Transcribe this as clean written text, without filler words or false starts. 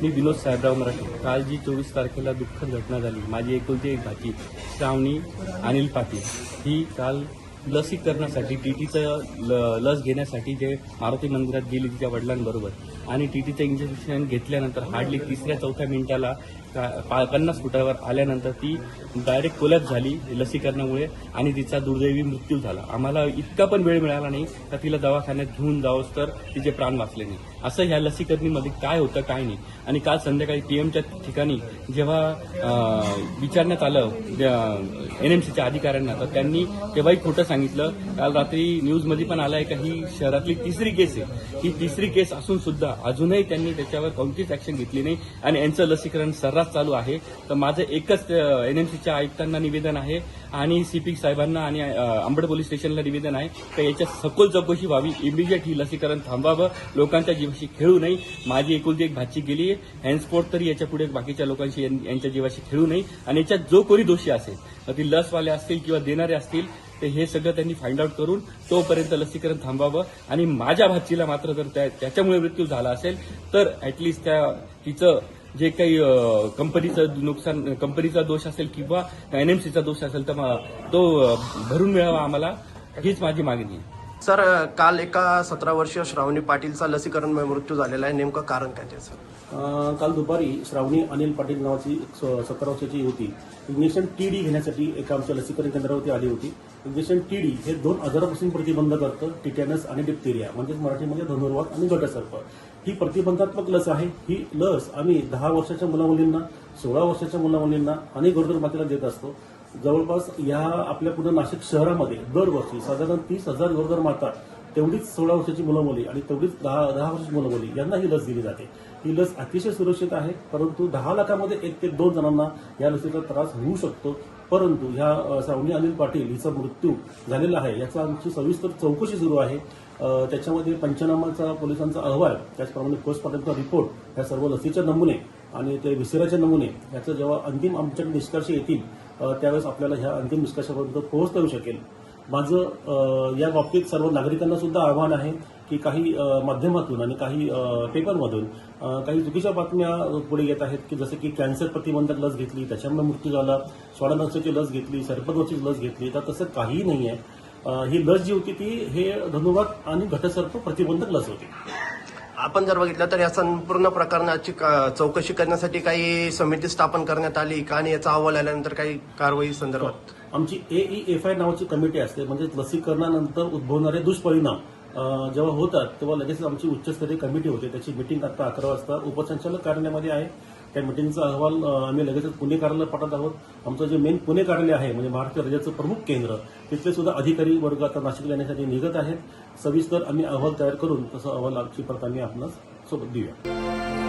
मी विनोद साहेबराव मराठे. काल जी 24 तारखेला दुःखद घटना झाली, माझी एकुलती एक भाची श्रावणी अनिल पाटील ही काल लसीकरणासाठी टीटीचं लस घेण्यासाठी जे मारुती मंदिरात गेली तिच्या वडिलांबरोबर आणि टीटीचं इंजेक्शन घेतल्यानंतर हार्डली 3-4 मिनिटाला 50 फुटावर आल्यानंतर ती डायरेक्ट कोलॅप्स झाली लसीकरणामुळे आणि तिचा दुर्दैवी मृत्यू झाला. आम्हाला इतका पण वेळ मिळाला नाही का तिला दवाखान्यात घेऊन जावंच तर तिचे प्राण वाचले नाही. असं ह्या लसीकरणीमध्ये काय होतं काय नाही. आणि काल संध्याकाळी पीएमच्या ठिकाणी जेव्हा विचारण्यात आलं एनएमसीच्या अधिकाऱ्यांना तर त्यांनी तेव्हाही खोटं सांगितलं. काल रात्री न्यूजमध्ये पण आलंय का ही शहरातली तिसरी केस आहे. ही तिसरी केस असून सुद्धा अजूनही त्यांनी त्याच्यावर कोणतीच ऍक्शन घेतली नाही आणि यांचं लसीकरण सर्रास चालू आहे. तर माझं एकच एनएमसीच्या आयुक्तांना निवेदन आहे आणि सीपी साहेबांना आणि अंबड पोलीस स्टेशनला निवेदन आहे तर याच्यात सखोल चौकशी व्हावी. इमिजिएट ही लसीकरण थांबावं. लोकांच्या जीवाशी खेळू नये. माझी एकुलती एक भाची गेली हॅन्डस्पोर्ट तरी याच्या पुढे बाकीच्या लोकांशी यांच्या जीवाशी खेळू नये आणि याच्यात जो कोणी दोषी असेल तर ती लसवाले असतील किंवा देणारे असतील ते हे सगळं त्यांनी फाइंड आउट करून तोपर्यंत लसीकरण थांबावं. आणि माझ्या भाचीला मात्र जर त्याच्यामुळे मृत्यू झाला असेल तर ऍटलिस्ट तिचं जे काही कंपनीचं नुकसान कंपनीचा दोष असेल किंवा एनएमसीचा दोष असेल तर तो भरून मिळावा आम्हाला, हीच माझी मागणी आहे. सर, काल एका 17 वर्षीय श्रावणी पाटीलचा लसीकरण मृत्यू झालेला आहे, नेमकं कारण काय त्याचं? काल दुपारी श्रावणी अनिल पाटील नावाची 17 वर्षाची होती. इंजेक्शन टीडी घेण्यासाठी एका आमच्या लसीकरण केंद्रावरती आली होती. इंजेक्शन टीडी हे 2 आजारापासून प्रतिबंध करतं, टिटॅनस आणि डिप्थेरिया म्हणजेच मराठीमध्ये धनुर्वात आणि गटसर्प. ही प्रतिबंधात्मक लस आहे. ही लस आम्ही 10 वर्षाच्या मुलामुलींना, 16 वर्षाच्या मुलामुलींना आणि गरोदर मातेला देत असतो. जवळपास या आपल्या पुणे नाशिक शहरामध्ये दरवर्षी साधारण 30,000 गरोदर माता, तेवढीच 16 वर्षाची मुलं मुली आणि तेवढीच 10 वर्षाची मुलं मुली यांना ही लस दिली जाते. ही लस अतिशय सुरक्षित आहे, परंतु 10 लाखामध्ये 1 ते 2 जणांना या लसीचा त्रास होऊ शकतो. परंतु ह्या श्रावणी अनिल पाटील हिचा मृत्यू झालेला आहे याचा आमची सविस्तर चौकशी सुरू आहे. त्याच्यामध्ये पंचनामाचा पोलिसांचा अहवाल, त्याचप्रमाणे पोस्टमॉर्टमचा रिपोर्ट, ह्या सर्व लसीचे नमुने आणि ते विसराचे नमुने याचं जेव्हा अंतिम आमच्याकडे निष्कर्ष येतील त्यावेळेस आपल्याला ह्या अंतिम निष्कर्षापर्यंत पोहोचता येऊ शकेल. माझं या बाबतीत सर्व नागरिकांना सुद्धा आव्हान आहे की काही माध्यमातून आणि काही पेपरमधून काही चुकीच्या बातम्या पुढे येत आहेत की जसं की कॅन्सर प्रतिबंधक लस घेतली त्याच्यामुळे मृत्यू झाला, श्वाननक्षाची लस घेतली, सर्पदोषची लस घेतली, तर तसं काहीही नाही आहे. ही लस जी होती ती हे धनुर्वात आणि घटसर्प प्रतिबंधक लस होती. आपण जर बघितलं तर या संपूर्ण प्रकरणाची चौकशी करण्यासाठी काही समिती स्थापन करण्यात आली का आणि याचा अहवाल आल्यानंतर काही कारवाई संदर्भात? आमची AEFI नावाची कमिटी असते, म्हणजे लसीकरणानंतर उद्भवणारे दुष्परिणाम जेव्हा होतात तेव्हा लगेच आमची उच्चस्तरीय कमिटी होते. त्याची मिटिंग आता 11 वाजता उपसंचालक कार्यालयामध्ये आहे. त्या मिटिंगचा अहवाल आम्ही लगेचच पुणे कार्यालयात पाठवत आहोत. आमचं जे मेन पुणे कार्यालय आहे म्हणजे महाराष्ट्र राज्याचं प्रमुख केंद्र, तिथले सुद्धा अधिकारी वर्ग आता नाशिकला येण्यासाठी निघत आहेत. सविस्तर आम्ही अहवाल तयार करून तसा अहवाल आमची प्रत आम्ही आपणास सोबत देऊया.